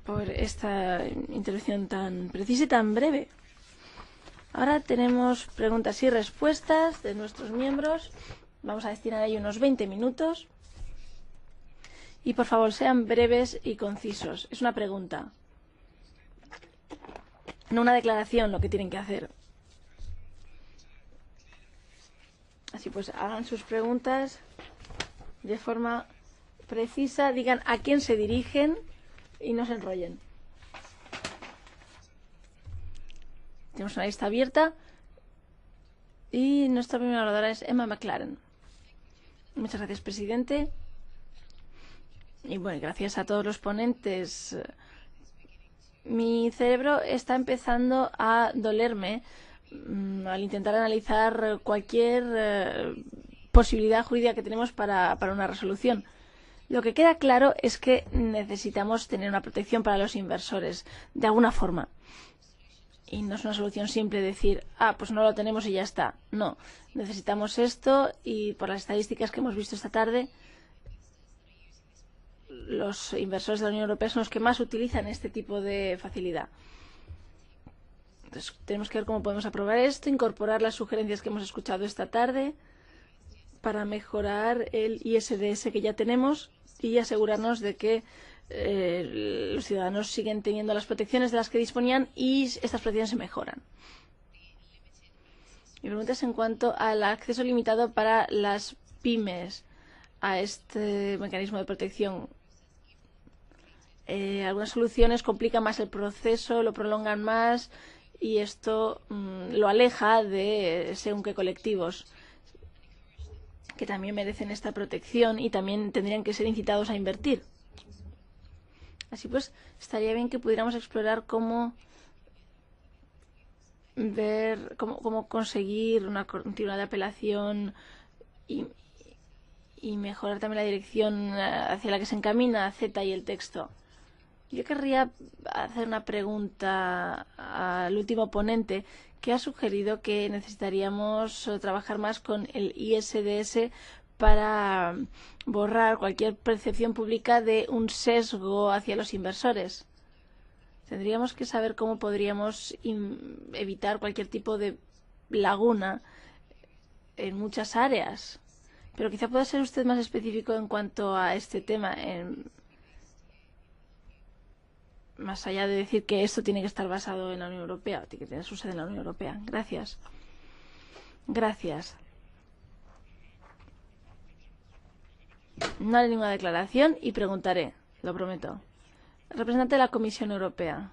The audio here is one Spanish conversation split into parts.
por esta intervención tan precisa y tan breve. Ahora tenemos preguntas y respuestas de nuestros miembros. Vamos a destinar ahí unos 20 minutos. Y por favor, sean breves y concisos. Es una pregunta, no una declaración lo que tienen que hacer. Así pues, hagan sus preguntas de forma precisa, digan a quién se dirigen y no se enrollen. Tenemos una lista abierta y nuestra primera oradora es Emma McLaren. Muchas gracias, presidente. Y bueno, gracias a todos los ponentes. Mi cerebro está empezando a dolerme al intentar analizar cualquier posibilidad jurídica que tenemos para una resolución. Lo que queda claro es que necesitamos tener una protección para los inversores, de alguna forma. Y no es una solución simple decir, pues no lo tenemos y ya está. No, necesitamos esto y por las estadísticas que hemos visto esta tarde, los inversores de la Unión Europea son los que más utilizan este tipo de facilidad. Entonces, tenemos que ver cómo podemos aprobar esto, incorporar las sugerencias que hemos escuchado esta tarde para mejorar el ISDS que ya tenemos y asegurarnos de que los ciudadanos siguen teniendo las protecciones de las que disponían y estas protecciones se mejoran. Mi pregunta es en cuanto al acceso limitado para las pymes a este mecanismo de protección. Algunas soluciones complican más el proceso, lo prolongan más y esto lo aleja de según qué colectivos que también merecen esta protección y también tendrían que ser incitados a invertir. Así pues, estaría bien que pudiéramos explorar cómo conseguir una continuidad de apelación y mejorar también la dirección hacia la que se encamina Z y el texto. Yo querría hacer una pregunta al último ponente que ha sugerido que necesitaríamos trabajar más con el ISDS para borrar cualquier percepción pública de un sesgo hacia los inversores. Tendríamos que saber cómo podríamos evitar cualquier tipo de laguna en muchas áreas. Pero quizá pueda ser usted más específico en cuanto a este tema, más allá de decir que esto tiene que estar basado en la Unión Europea, tiene que tener su sede en la Unión Europea. Gracias. Gracias. No haré ninguna declaración y preguntaré, lo prometo. Representante de la Comisión Europea,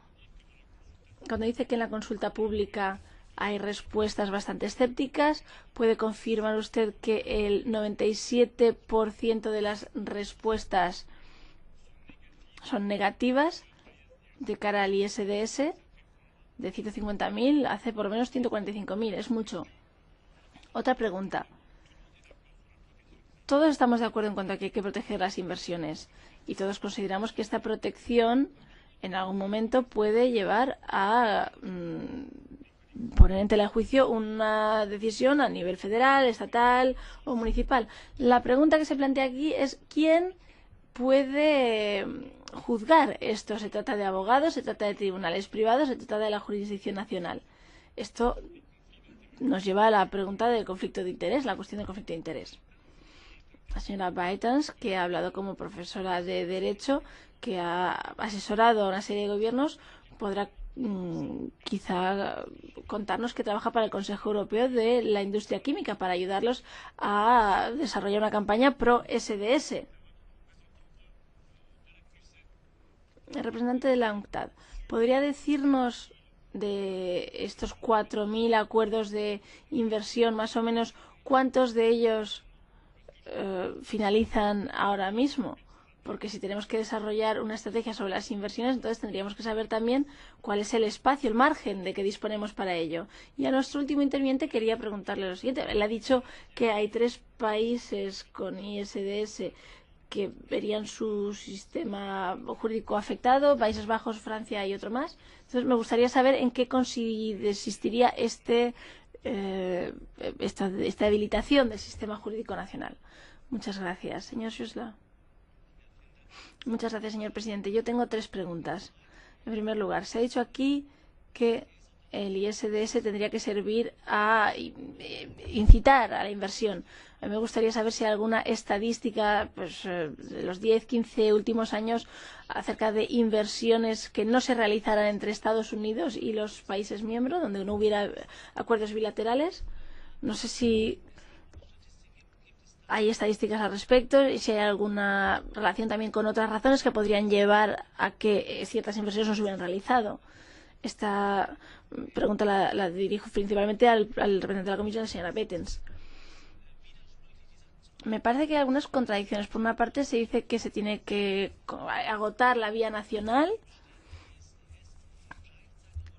cuando dice que en la consulta pública hay respuestas bastante escépticas, ¿puede confirmar usted que el 97% de las respuestas son negativas de cara al ISDS? De 150.000 hace por lo menos 145.000, es mucho. Otra pregunta. Todos estamos de acuerdo en cuanto a que hay que proteger las inversiones y todos consideramos que esta protección en algún momento puede llevar a poner en tela de juicio una decisión a nivel federal, estatal o municipal. La pregunta que se plantea aquí es ¿quién puede juzgar esto? ¿Se trata de abogados? ¿Se trata de tribunales privados? ¿Se trata de la jurisdicción nacional? Esto nos lleva a la pregunta del conflicto de interés, la cuestión del conflicto de interés. La señora Bytons, que ha hablado como profesora de Derecho, que ha asesorado a una serie de gobiernos, podrá quizá contarnos que trabaja para el Consejo Europeo de la Industria Química para ayudarlos a desarrollar una campaña pro SDS. El representante de la UNCTAD, ¿podría decirnos de estos 4.000 acuerdos de inversión, más o menos, cuántos de ellos finalizan ahora mismo? Porque si tenemos que desarrollar una estrategia sobre las inversiones, entonces tendríamos que saber también cuál es el espacio, el margen de que disponemos para ello. Y a nuestro último interviniente quería preguntarle lo siguiente. Él ha dicho que hay 3 países con ISDS que verían su sistema jurídico afectado, Países Bajos, Francia y otro más. Entonces me gustaría saber en qué consistiría esta debilitación del sistema jurídico nacional. Muchas gracias. Señor Schussler. Muchas gracias, señor presidente. Yo tengo 3 preguntas. En primer lugar, se ha dicho aquí que el ISDS tendría que servir a incitar a la inversión. A mí me gustaría saber si hay alguna estadística de los 10-15 últimos años acerca de inversiones que no se realizaran entre Estados Unidos y los países miembros, donde no hubiera acuerdos bilaterales. No sé si hay estadísticas al respecto y si hay alguna relación también con otras razones que podrían llevar a que ciertas inversiones no se hubieran realizado. Esta pregunta la dirijo principalmente al representante de la Comisión, la señora Bettens. Me parece que hay algunas contradicciones. Por una parte, se dice que se tiene que agotar la vía nacional,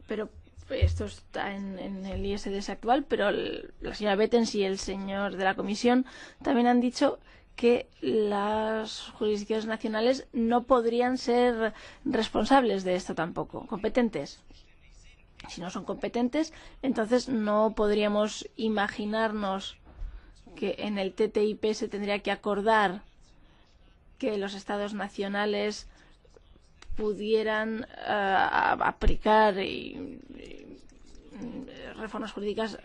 pero esto está en el ISDS actual, pero la señora Bettens y el señor de la Comisión también han dicho que las jurisdicciones nacionales no podrían ser responsables de esto tampoco, competentes. Si no son competentes, entonces no podríamos imaginarnos que en el TTIP se tendría que acordar que los estados nacionales pudieran aplicar reformas jurídicas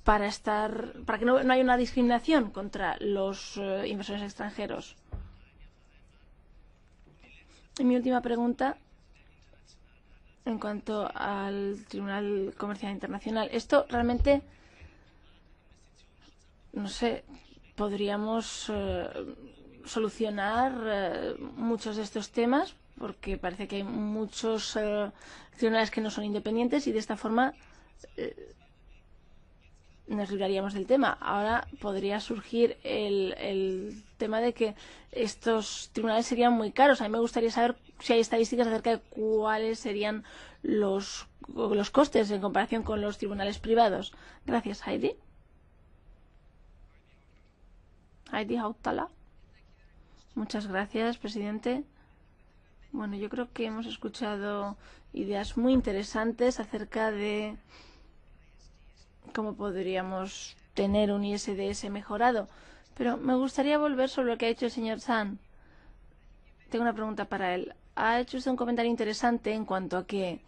para que no haya una discriminación contra los inversores extranjeros. Y mi última pregunta en cuanto al Tribunal Comercial Internacional. Esto realmente, no sé, podríamos solucionar muchos de estos temas, porque parece que hay muchos tribunales que no son independientes y de esta forma nos libraríamos del tema. Ahora podría surgir el tema de que estos tribunales serían muy caros. A mí me gustaría saber si hay estadísticas acerca de cuáles serían los costes en comparación con los tribunales privados. Gracias, Heidi. Heidi Hautala. Muchas gracias, presidente. Bueno, yo creo que hemos escuchado ideas muy interesantes acerca de cómo podríamos tener un ISDS mejorado. Pero me gustaría volver sobre lo que ha dicho el señor San. Tengo una pregunta para él. Ha hecho usted un comentario interesante en cuanto a que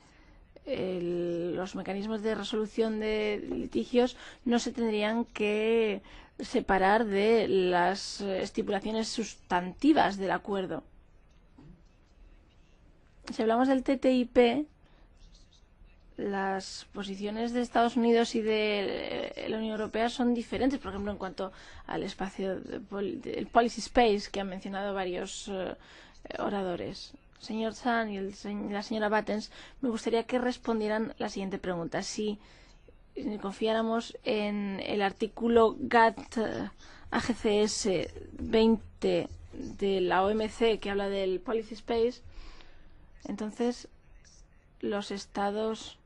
los mecanismos de resolución de litigios no se tendrían que separar de las estipulaciones sustantivas del acuerdo. Si hablamos del TTIP, las posiciones de Estados Unidos y de la Unión Europea son diferentes, por ejemplo, en cuanto al espacio del policy space que han mencionado varios oradores. Señor San y la señora Battens, me gustaría que respondieran la siguiente pregunta. Si confiáramos en el artículo GATT AGCS 20 de la OMC que habla del policy space, entonces los estados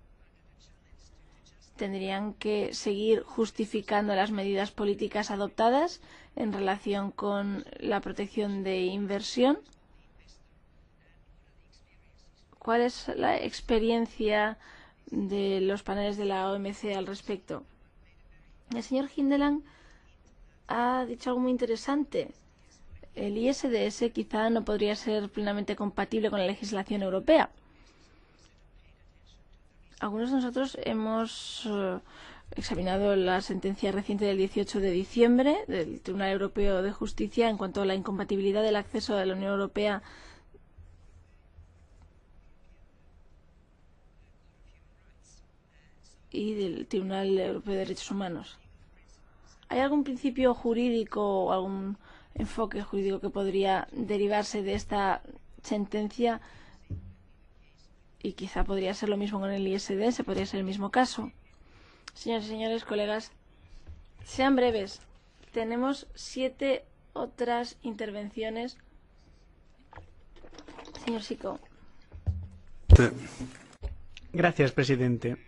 tendrían que seguir justificando las medidas políticas adoptadas en relación con la protección de inversión. ¿Cuál es la experiencia de los paneles de la OMC al respecto? El señor Hindelang ha dicho algo muy interesante. El ISDS quizá no podría ser plenamente compatible con la legislación europea. Algunos de nosotros hemos examinado la sentencia reciente del 18 de diciembre del Tribunal Europeo de Justicia en cuanto a la incompatibilidad del acceso de la Unión Europea y del Tribunal Europeo de Derechos Humanos. ¿Hay algún principio jurídico o algún enfoque jurídico que podría derivarse de esta sentencia? Y quizá podría ser lo mismo con el ISDS, podría ser el mismo caso. Señores y señores, colegas, sean breves. Tenemos 7 otras intervenciones. Señor Sico. Gracias, presidente.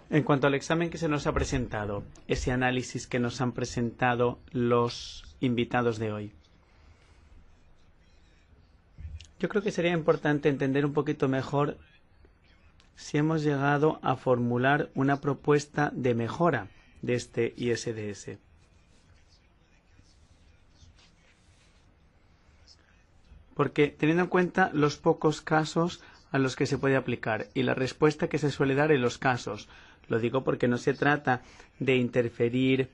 En cuanto al examen que se nos ha presentado, ese análisis que nos han presentado los invitados de hoy, yo creo que sería importante entender un poquito mejor si hemos llegado a formular una propuesta de mejora de este ISDS. porque teniendo en cuenta los pocos casos a los que se puede aplicar y la respuesta que se suele dar en los casos. Lo digo porque no se trata de interferir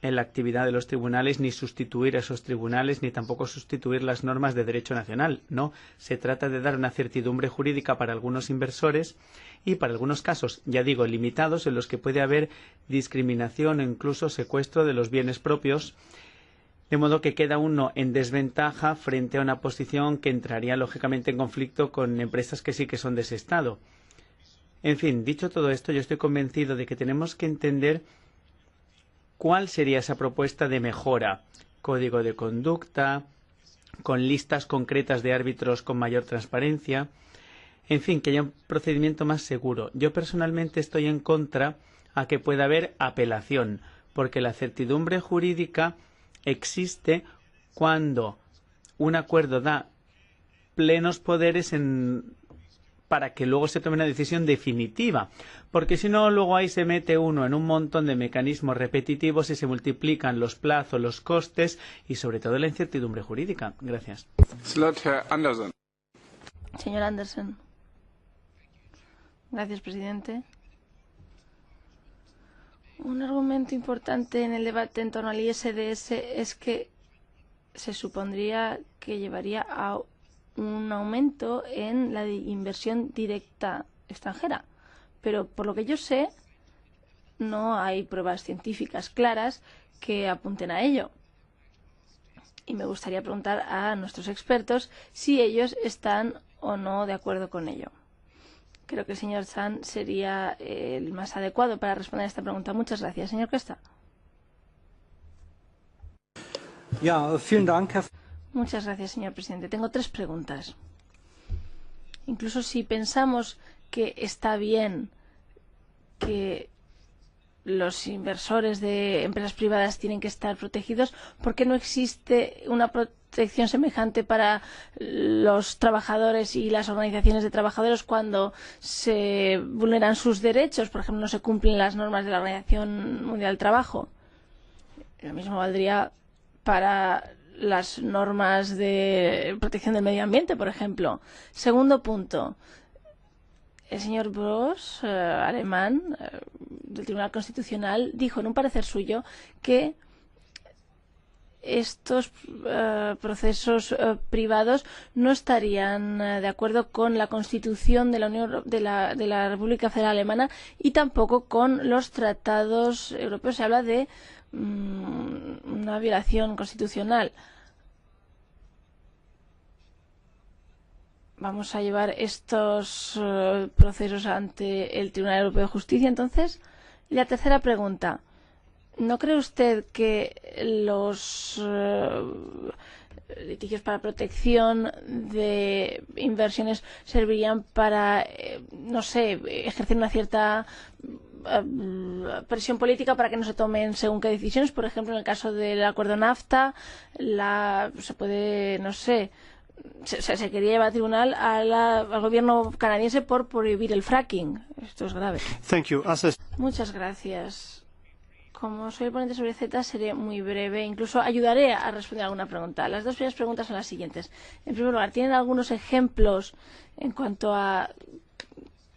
en la actividad de los tribunales, ni sustituir a esos tribunales, ni tampoco sustituir las normas de derecho nacional. No, se trata de dar una certidumbre jurídica para algunos inversores y para algunos casos, ya digo, limitados, en los que puede haber discriminación o incluso secuestro de los bienes propios, de modo que queda uno en desventaja frente a una posición que entraría lógicamente en conflicto con empresas que sí que son de ese Estado. En fin, dicho todo esto, yo estoy convencido de que tenemos que entender cuál sería esa propuesta de mejora. Código de conducta, con listas concretas de árbitros con mayor transparencia. En fin, que haya un procedimiento más seguro. Yo personalmente estoy en contra a que pueda haber apelación, porque la certidumbre jurídica existe cuando un acuerdo da plenos poderes para que luego se tome una decisión definitiva, porque si no, luego ahí se mete uno en un montón de mecanismos repetitivos y se multiplican los plazos, los costes y sobre todo la incertidumbre jurídica. Gracias. Señor Anderson. Gracias, presidente. Un argumento importante en el debate en torno al ISDS es que se supondría que llevaría a un aumento en la inversión directa extranjera. Pero por lo que yo sé, no hay pruebas científicas claras que apunten a ello. Y me gustaría preguntar a nuestros expertos si ellos están o no de acuerdo con ello. Creo que el señor Zahn sería el más adecuado para responder a esta pregunta. Muchas gracias, señor Costa. Muchas gracias, señor presidente. Tengo 3 preguntas. Incluso si pensamos que está bien que los inversores de empresas privadas tienen que estar protegidos, ¿por qué no existe una protección semejante para los trabajadores y las organizaciones de trabajadores cuando se vulneran sus derechos? Por ejemplo, no se cumplen las normas de la Organización Mundial del Trabajo. Lo mismo valdría para las normas de protección del medio ambiente, por ejemplo. Segundo punto. El señor Bros, alemán, del Tribunal Constitucional, dijo en un parecer suyo que estos procesos privados no estarían de acuerdo con la Constitución de la Unión de la República Federal Alemana y tampoco con los tratados europeos. Se habla de una violación constitucional. Vamos a llevar estos procesos ante el Tribunal Europeo de Justicia, entonces. Y la tercera pregunta. ¿No cree usted que los litigios para protección de inversiones servirían para, no sé, ejercer una cierta presión política para que no se tomen según qué decisiones? Por ejemplo, en el caso del acuerdo NAFTA, se puede, no sé, se quería llevar a tribunal al gobierno canadiense por prohibir el fracking. Esto es grave. Muchas gracias. Como soy el ponente sobre CETA, seré muy breve. Incluso ayudaré a responder alguna pregunta. Las 2 primeras preguntas son las siguientes. En primer lugar, ¿tienen algunos ejemplos en cuanto a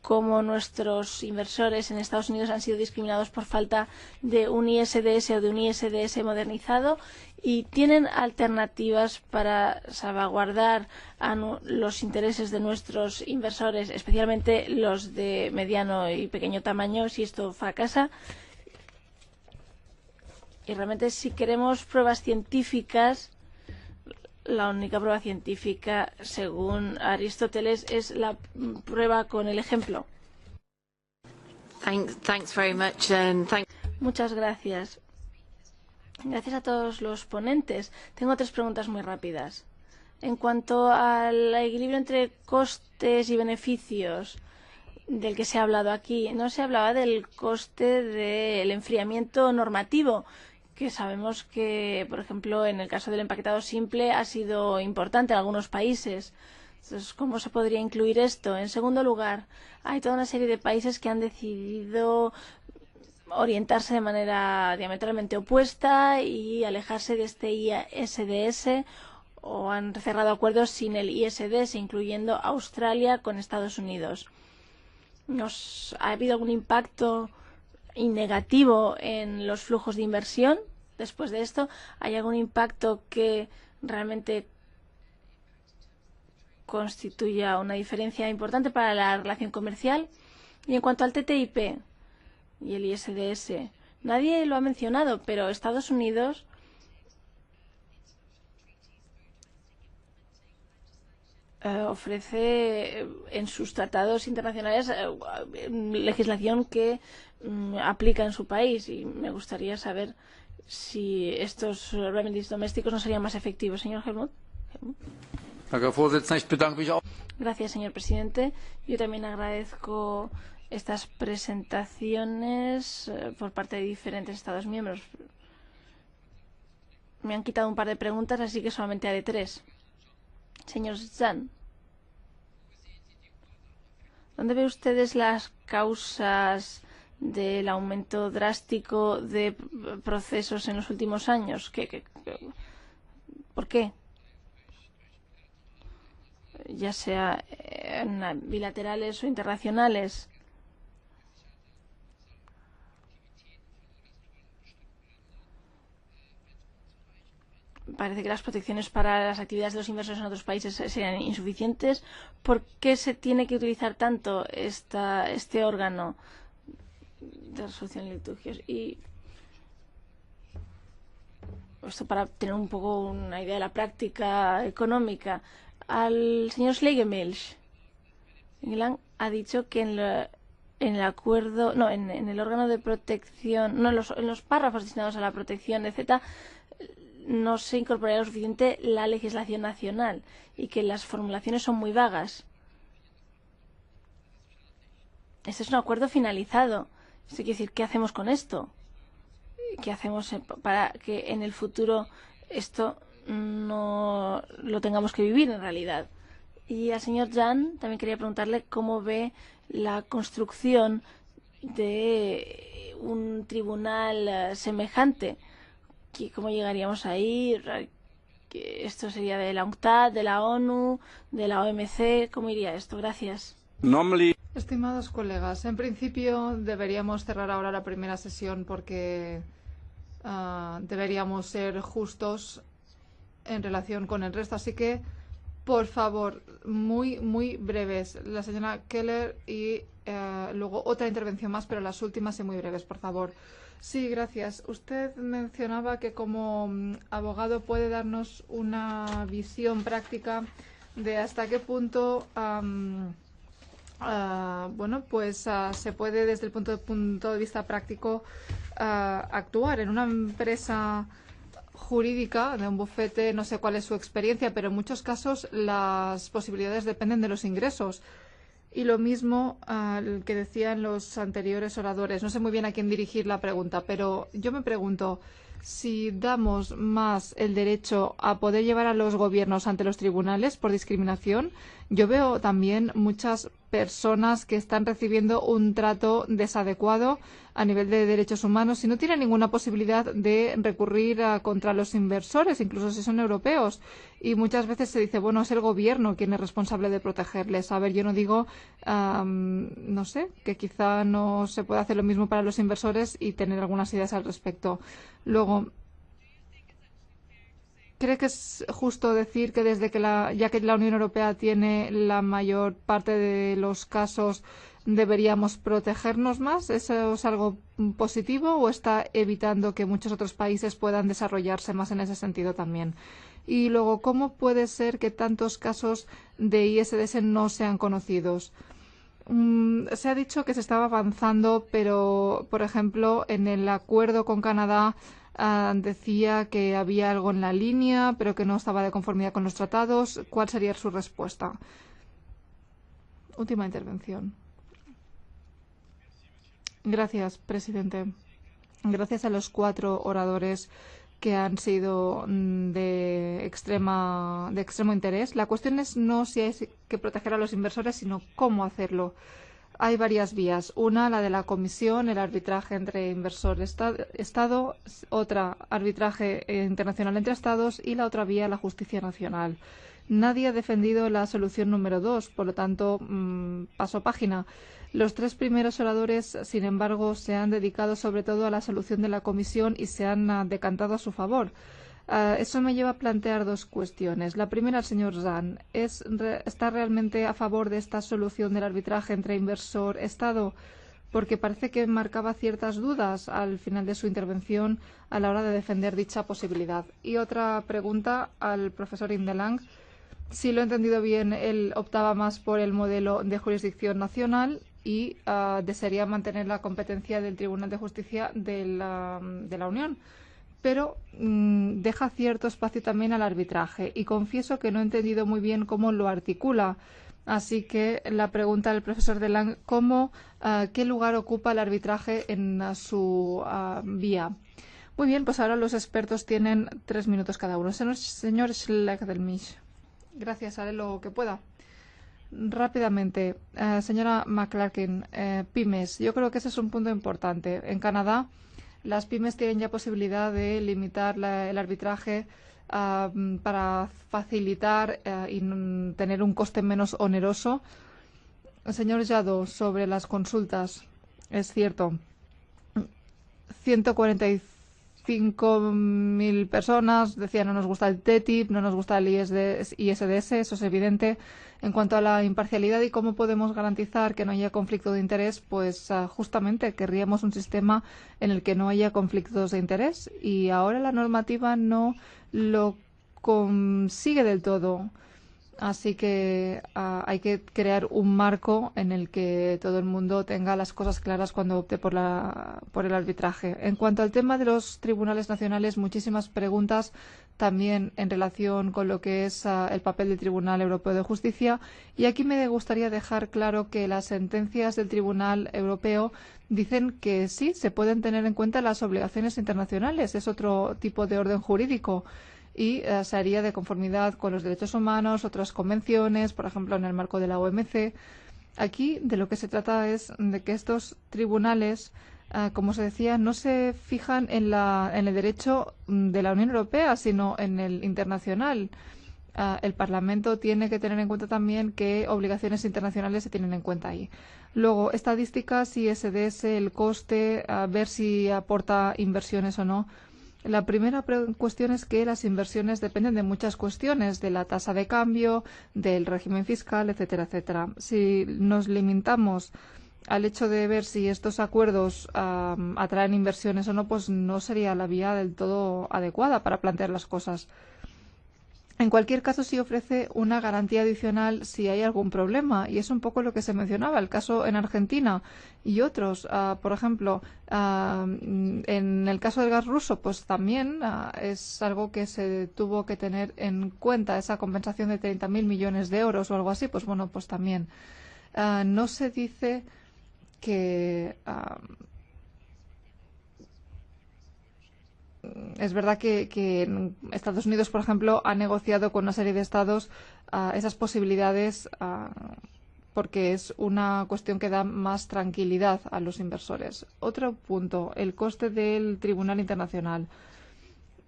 cómo nuestros inversores en Estados Unidos han sido discriminados por falta de un ISDS o de un ISDS modernizado? ¿Y tienen alternativas para salvaguardar los intereses de nuestros inversores, especialmente los de mediano y pequeño tamaño, si esto fracasa? Y realmente, si queremos pruebas científicas, la única prueba científica, según Aristóteles, es la prueba con el ejemplo. Thanks very much, Muchas gracias. Gracias a todos los ponentes. Tengo 3 preguntas muy rápidas. En cuanto al equilibrio entre costes y beneficios del que se ha hablado aquí, no se hablaba del coste del enfriamiento normativo, que sabemos que, por ejemplo, en el caso del empaquetado simple ha sido importante en algunos países. Entonces, ¿cómo se podría incluir esto? En segundo lugar, hay toda una serie de países que han decidido orientarse de manera diametralmente opuesta y alejarse de este ISDS o han cerrado acuerdos sin el ISDS, incluyendo Australia con Estados Unidos. ¿Ha habido algún impacto negativo en los flujos de inversión después de esto? ¿Hay algún impacto que realmente constituya una diferencia importante para la relación comercial? Y en cuanto al TTIP y el ISDS, nadie lo ha mencionado, pero Estados Unidos ofrece en sus tratados internacionales legislación que aplica en su país, y me gustaría saber si estos remedies domésticos no serían más efectivos. Señor Helmut. Gracias, señor presidente. Yo también agradezco estas presentaciones por parte de diferentes Estados miembros. Me han quitado un par de preguntas, así que solamente haré 3. Señor Zan, ¿dónde ven ustedes las causas del aumento drástico de procesos en los últimos años? ¿Por qué? Ya sea bilaterales o internacionales. Parece que las protecciones para las actividades de los inversores en otros países serían insuficientes. ¿Por qué se tiene que utilizar tanto este órgano de resolución de litigios? Y esto para tener un poco una idea de la práctica económica. Al señor Schlegelmilch, England ha dicho que en el acuerdo, no, en el órgano de protección, no, en los párrafos destinados a la protección, etc., no se incorporaría lo suficiente la legislación nacional y que las formulaciones son muy vagas. Este es un acuerdo finalizado. Esto quiere decir, ¿qué hacemos con esto? ¿Qué hacemos para que en el futuro esto no lo tengamos que vivir en realidad? Y al señor Jan también quería preguntarle cómo ve la construcción de un tribunal semejante. ¿Cómo llegaríamos ahí? ¿Esto sería de la UNCTAD, de la ONU, de la OMC? ¿Cómo iría esto? Gracias. Estimados colegas, en principio deberíamos cerrar ahora la primera sesión porque deberíamos ser justos en relación con el resto. Así que, por favor, muy breves. La señora Keller y luego otra intervención más, pero las últimas y muy breves, por favor. Sí, gracias. Usted mencionaba que como abogado puede darnos una visión práctica de hasta qué punto se puede desde el punto de vista práctico actuar en una empresa jurídica de un bufete. No sé cuál es su experiencia, pero en muchos casos las posibilidades dependen de los ingresos. Y lo mismo que decían los anteriores oradores. No sé muy bien a quién dirigir la pregunta, pero yo me pregunto si damos más el derecho a poder llevar a los gobiernos ante los tribunales por discriminación. Yo veo también muchas personas que están recibiendo un trato desadecuado a nivel de derechos humanos y no tienen ninguna posibilidad de recurrir contra los inversores, incluso si son europeos. Y muchas veces se dice, bueno, es el gobierno quien es responsable de protegerles. A ver, yo no digo, no sé, que quizá no se pueda hacer lo mismo para los inversores y tener algunas ideas al respecto. Luego, ¿cree que es justo decir que ya que la Unión Europea tiene la mayor parte de los casos, deberíamos protegernos más? ¿Eso es algo positivo o está evitando que muchos otros países puedan desarrollarse más en ese sentido también? Y luego, ¿cómo puede ser que tantos casos de ISDS no sean conocidos? Se ha dicho que se estaba avanzando, pero, por ejemplo, en el acuerdo con Canadá decía que había algo en la línea, pero que no estaba de conformidad con los tratados. ¿Cuál sería su respuesta? Última intervención. Gracias, presidente. Gracias a los 4 oradores que han sido de extremo interés. La cuestión es no si hay que proteger a los inversores, sino cómo hacerlo. hay varias vías. Una, la de la comisión, el arbitraje entre inversor-estado, otra, arbitraje internacional entre estados y la otra vía, la justicia nacional. Nadie ha defendido la solución número 2, por lo tanto, paso página. Los tres primeros oradores, sin embargo, se han dedicado sobre todo a la solución de la comisión y se han decantado a su favor. Eso me lleva a plantear dos cuestiones. La primera, el señor Zahn, ¿está realmente a favor de esta solución del arbitraje entre inversor-Estado? Porque parece que marcaba ciertas dudas al final de su intervención a la hora de defender dicha posibilidad. Y otra pregunta al profesor Indelang. Si lo he entendido bien, él optaba más por el modelo de jurisdicción nacional y desearía mantener la competencia del Tribunal de Justicia de la Unión. Pero deja cierto espacio también al arbitraje y confieso que no he entendido muy bien cómo lo articula. Así que la pregunta del profesor Delang, ¿qué lugar ocupa el arbitraje en su vía? Muy bien, pues ahora los expertos tienen 3 minutos cada uno. Señor Schlegelmilch. Gracias, haré lo que pueda. Rápidamente, señora McClarkin, pymes. Yo creo que ese es un punto importante. En Canadá, las pymes tienen ya posibilidad de limitar el arbitraje para facilitar y tener un coste menos oneroso. Señor Jadot, sobre las consultas, es cierto, 145.000 personas decían no nos gusta el TTIP, no nos gusta el ISDS, eso es evidente. En cuanto a la imparcialidad y cómo podemos garantizar que no haya conflicto de interés, pues justamente querríamos un sistema en el que no haya conflictos de interés y ahora la normativa no lo consigue del todo. Así que hay que crear un marco en el que todo el mundo tenga las cosas claras cuando opte por el arbitraje. En cuanto al tema de los tribunales nacionales, muchísimas preguntas también en relación con lo que es el papel del Tribunal Europeo de Justicia. Y aquí me gustaría dejar claro que las sentencias del Tribunal Europeo dicen que sí, se pueden tener en cuenta las obligaciones internacionales. Es otro tipo de orden jurídico y se haría de conformidad con los derechos humanos, otras convenciones, por ejemplo, en el marco de la OMC. Aquí de lo que se trata es de que estos tribunales, como se decía, no se fijan en el derecho de la Unión Europea, sino en el internacional. El Parlamento tiene que tener en cuenta también qué obligaciones internacionales se tienen en cuenta ahí. Luego, estadísticas, ISDS, el coste, ver si aporta inversiones o no. La primera cuestión es que las inversiones dependen de muchas cuestiones, de la tasa de cambio, del régimen fiscal, etcétera, etcétera. Si nos limitamos al hecho de ver si estos acuerdos atraen inversiones o no, pues no sería la vía del todo adecuada para plantear las cosas. En cualquier caso, sí ofrece una garantía adicional si hay algún problema, y es un poco lo que se mencionaba, el caso en Argentina y otros. Por ejemplo, en el caso del gas ruso, pues también es algo que se tuvo que tener en cuenta, esa compensación de 30.000 millones de euros o algo así, pues bueno, pues también. No se dice que... es verdad que en Estados Unidos, por ejemplo, ha negociado con una serie de estados esas posibilidades porque es una cuestión que da más tranquilidad a los inversores. Otro punto, el coste del Tribunal Internacional.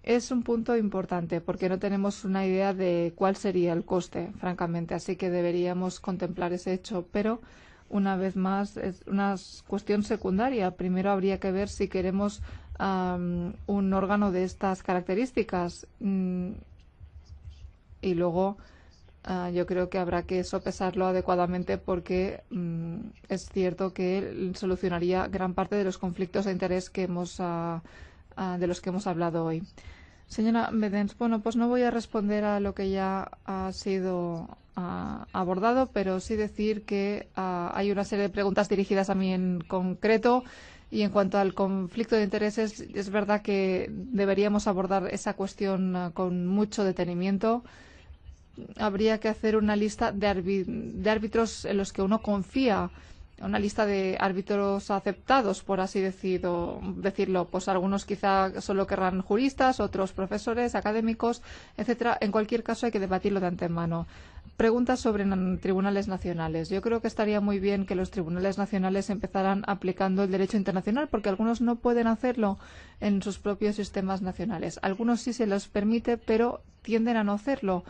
Es un punto importante porque no tenemos una idea de cuál sería el coste, francamente, así que deberíamos contemplar ese hecho, pero una vez más es una cuestión secundaria. Primero habría que ver si queremos un órgano de estas características y luego yo creo que habrá que sopesarlo adecuadamente porque es cierto que solucionaría gran parte de los conflictos de interés de los que hemos hablado hoy. Señora Medens, bueno, pues no voy a responder a lo que ya ha sido abordado, pero sí decir que hay una serie de preguntas dirigidas a mí en concreto. Y en cuanto al conflicto de intereses, es verdad que deberíamos abordar esa cuestión con mucho detenimiento. Habría que hacer una lista de árbitros en los que uno confía una lista de árbitros aceptados, por así decirlo. Pues algunos quizá solo querrán juristas, otros profesores, académicos, etcétera. En cualquier caso hay que debatirlo de antemano. Preguntas sobre tribunales nacionales. Yo creo que estaría muy bien que los tribunales nacionales empezaran aplicando el derecho internacional, porque algunos no pueden hacerlo en sus propios sistemas nacionales. Algunos sí se los permite, pero tienden a no hacerlo.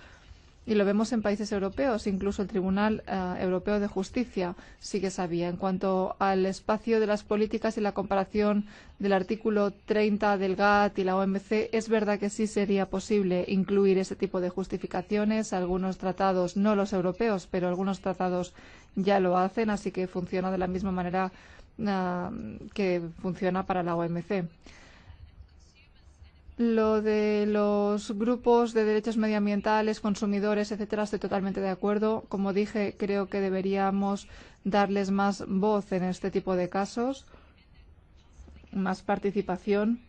Y lo vemos en países europeos, incluso el Tribunal Europeo de Justicia sí que sabía. En cuanto al espacio de las políticas y la comparación del artículo 30 del GATT y la OMC, es verdad que sí sería posible incluir ese tipo de justificaciones. Algunos tratados, no los europeos, pero algunos tratados ya lo hacen, así que funciona de la misma manera que funciona para la OMC. Lo de los grupos de derechos medioambientales, consumidores, etcétera, estoy totalmente de acuerdo. Como dije, creo que deberíamos darles más voz en este tipo de casos, más participación,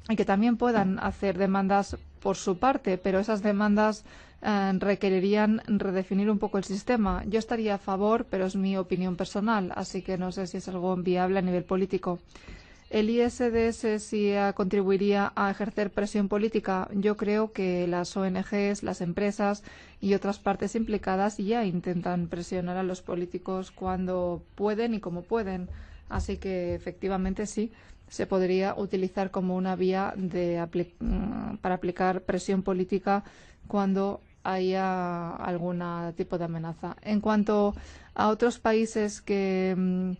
y que también puedan hacer demandas por su parte, pero esas demandas requerirían redefinir un poco el sistema. Yo estaría a favor, pero es mi opinión personal, así que no sé si es algo viable a nivel político. ¿El ISDS sí contribuiría a ejercer presión política? Yo creo que las ONGs, las empresas y otras partes implicadas ya intentan presionar a los políticos cuando pueden y como pueden. Así que efectivamente sí, se podría utilizar como una vía para aplicar presión política cuando haya algún tipo de amenaza. En cuanto a otros países que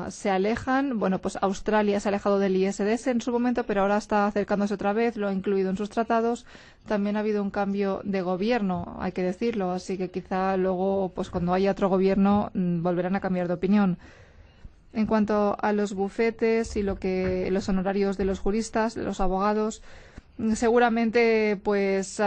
se alejan, bueno, pues Australia se ha alejado del ISDS en su momento, pero ahora está acercándose otra vez, lo ha incluido en sus tratados. También ha habido un cambio de gobierno, hay que decirlo, así que quizá luego, pues cuando haya otro gobierno, volverán a cambiar de opinión. En cuanto a los bufetes y los honorarios de los juristas, de los abogados, seguramente pues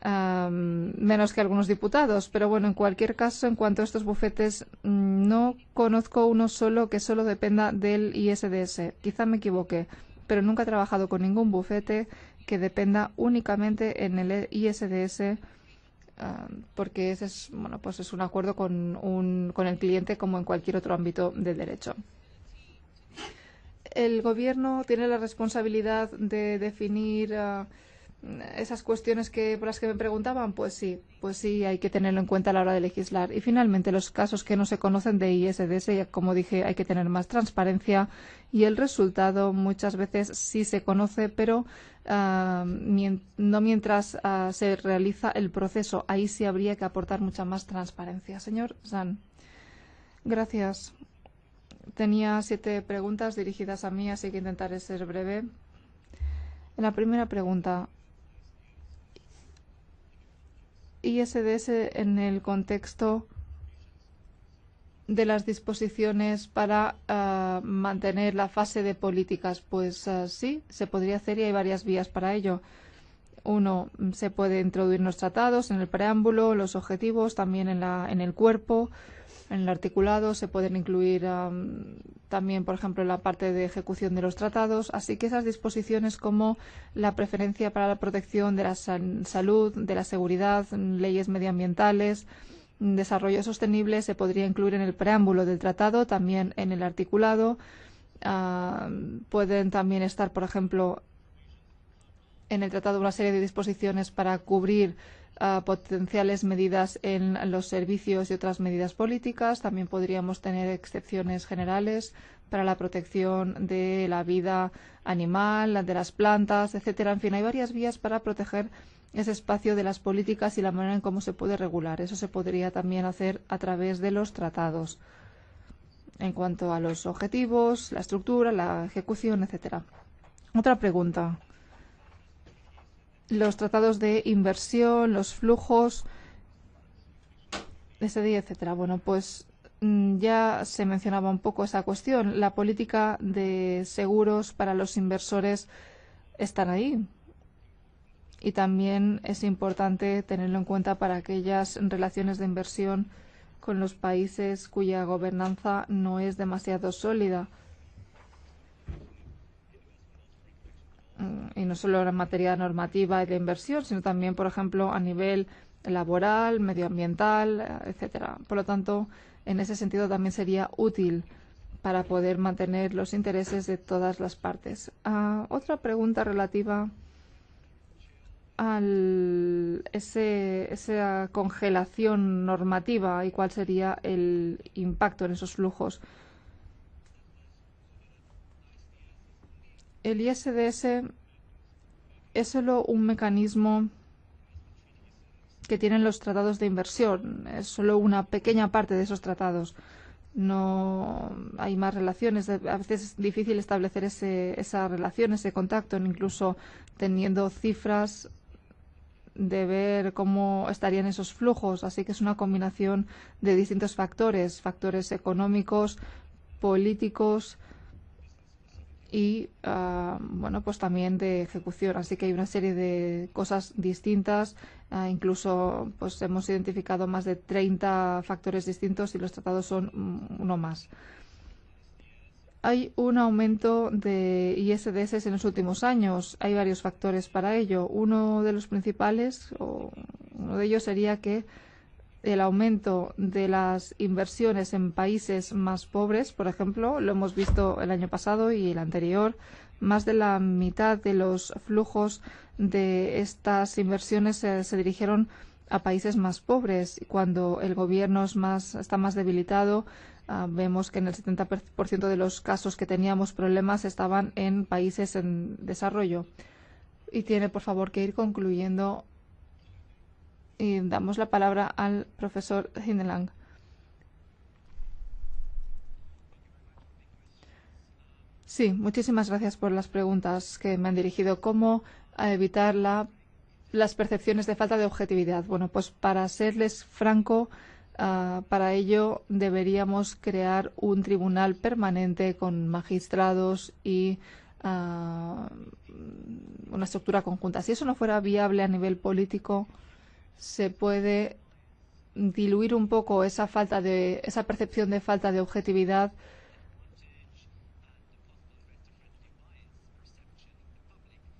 menos que algunos diputados, pero bueno, en cualquier caso, en cuanto a estos bufetes, no conozco uno solo que solo dependa del ISDS. Quizá me equivoque, pero nunca he trabajado con ningún bufete que dependa únicamente en el ISDS, porque ese es, bueno, pues es un acuerdo con el cliente como en cualquier otro ámbito del derecho. El gobierno tiene la responsabilidad de definir esas cuestiones por las que me preguntaban, pues sí, hay que tenerlo en cuenta a la hora de legislar. Y finalmente, los casos que no se conocen de ISDS, ya como dije, hay que tener más transparencia y el resultado muchas veces sí se conoce, pero no mientras se realiza el proceso. Ahí sí habría que aportar mucha más transparencia. Señor Zan, gracias. Tenía 7 preguntas dirigidas a mí, así que intentaré ser breve. En la primera pregunta, ISDS en el contexto de las disposiciones para mantener la fase de políticas, pues sí, se podría hacer y hay varias vías para ello. Uno, se puede introducir en los tratados, en el preámbulo, los objetivos, también en el cuerpo, en el articulado. Se pueden incluir también, por ejemplo, la parte de ejecución de los tratados. Así que esas disposiciones como la preferencia para la protección de la salud, de la seguridad, leyes medioambientales, desarrollo sostenible, se podría incluir en el preámbulo del tratado, también en el articulado. Pueden también estar, por ejemplo, en el tratado una serie de disposiciones para cubrir potenciales medidas en los servicios y otras medidas políticas. También podríamos tener excepciones generales para la protección de la vida animal, de las plantas, etcétera. En fin, hay varias vías para proteger ese espacio de las políticas y la manera en cómo se puede regular. Eso se podría también hacer a través de los tratados, en cuanto a los objetivos, la estructura, la ejecución, etcétera. Otra pregunta. Los tratados de inversión, los flujos, SDI, etcétera. Bueno, pues ya se mencionaba un poco esa cuestión. La política de seguros para los inversores están ahí. Y también es importante tenerlo en cuenta para aquellas relaciones de inversión con los países cuya gobernanza no es demasiado sólida. Y no solo en materia normativa y de inversión, sino también, por ejemplo, a nivel laboral, medioambiental, etcétera. Por lo tanto, en ese sentido también sería útil para poder mantener los intereses de todas las partes. Otra pregunta relativa a esa congelación normativa y cuál sería el impacto en esos flujos. El ISDS es solo un mecanismo que tienen los tratados de inversión. Es solo una pequeña parte de esos tratados. No hay más relaciones. A veces es difícil establecer esa relación, ese contacto, incluso teniendo cifras de ver cómo estarían esos flujos. Así que es una combinación de distintos factores, factores económicos, políticos y bueno, pues también de ejecución. Así que hay una serie de cosas distintas. Incluso pues hemos identificado más de 30 factores distintos y los tratados son uno más. Hay un aumento de ISDS en los últimos años. Hay varios factores para ello. Uno de los principales, o uno de ellos, sería que el aumento de las inversiones en países más pobres, por ejemplo, lo hemos visto el año pasado y el anterior, más de la mitad de los flujos de estas inversiones se dirigieron a países más pobres. Cuando el gobierno está más debilitado, vemos que en el 70% de los casos que teníamos problemas estaban en países en desarrollo. Y tiene, por favor, que ir concluyendo. Y damos la palabra al profesor Hindelang. Sí, muchísimas gracias por las preguntas que me han dirigido. ¿Cómo evitar las percepciones de falta de objetividad? Bueno, pues para serles franco, para ello deberíamos crear un tribunal permanente con magistrados y una estructura conjunta. Si eso no fuera viable a nivel político, se puede diluir un poco esa percepción de falta de objetividad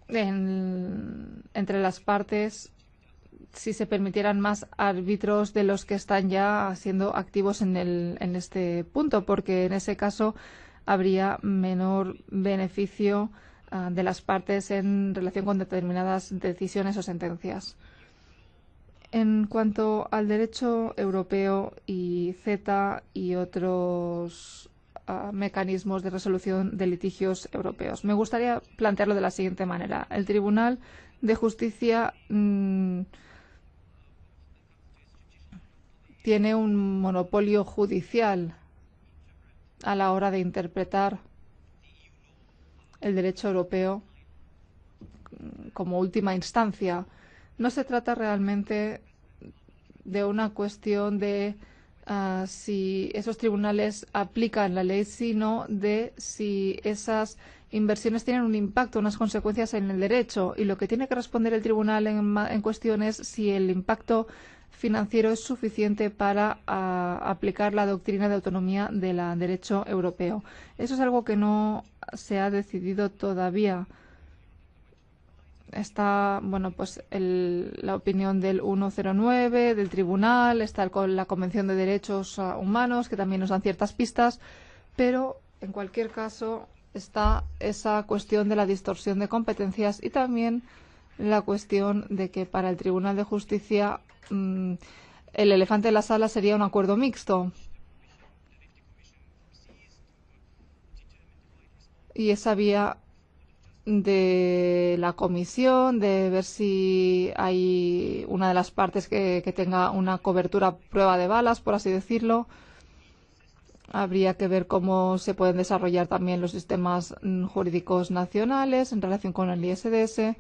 entre las partes si se permitieran más árbitros de los que están ya siendo activos en este punto, porque en ese caso habría menor beneficio de las partes en relación con determinadas decisiones o sentencias. En cuanto al derecho europeo y CETA y otros mecanismos de resolución de litigios europeos, me gustaría plantearlo de la siguiente manera. El Tribunal de Justicia tiene un monopolio judicial a la hora de interpretar el derecho europeo como última instancia. No se trata realmente de una cuestión de si esos tribunales aplican la ley, sino de si esas inversiones tienen un impacto, unas consecuencias en el derecho. Y lo que tiene que responder el tribunal en cuestión es si el impacto financiero es suficiente para aplicar la doctrina de autonomía del derecho europeo. Eso es algo que no se ha decidido todavía. Está, bueno, pues la opinión del 109 del tribunal, está la Convención de Derechos Humanos, que también nos dan ciertas pistas, pero en cualquier caso está esa cuestión de la distorsión de competencias y también la cuestión de que para el Tribunal de Justicia el elefante en la sala sería un acuerdo mixto. Y esa vía de la comisión, de ver si hay una de las partes que tenga una cobertura prueba de balas, por así decirlo. Habría que ver cómo se pueden desarrollar también los sistemas jurídicos nacionales en relación con el ISDS.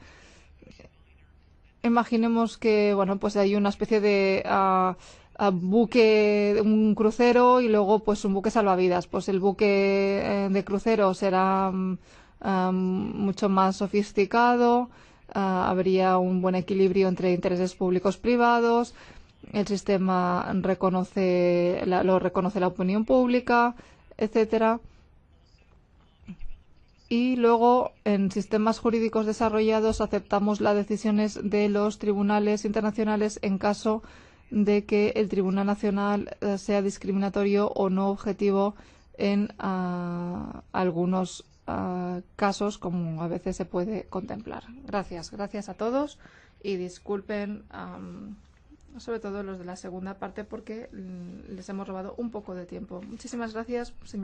Imaginemos que, bueno, pues hay una especie de buque, un crucero y luego pues un buque salvavidas. Pues el buque de crucero será mucho más sofisticado, habría un buen equilibrio entre intereses públicos privados, el sistema lo reconoce la opinión pública, etcétera. Y luego, en sistemas jurídicos desarrollados, aceptamos las decisiones de los tribunales internacionales en caso de que el Tribunal Nacional sea discriminatorio o no objetivo en algunos casos, como a veces se puede contemplar. Gracias a todos y disculpen sobre todo los de la segunda parte porque les hemos robado un poco de tiempo. Muchísimas gracias, señor.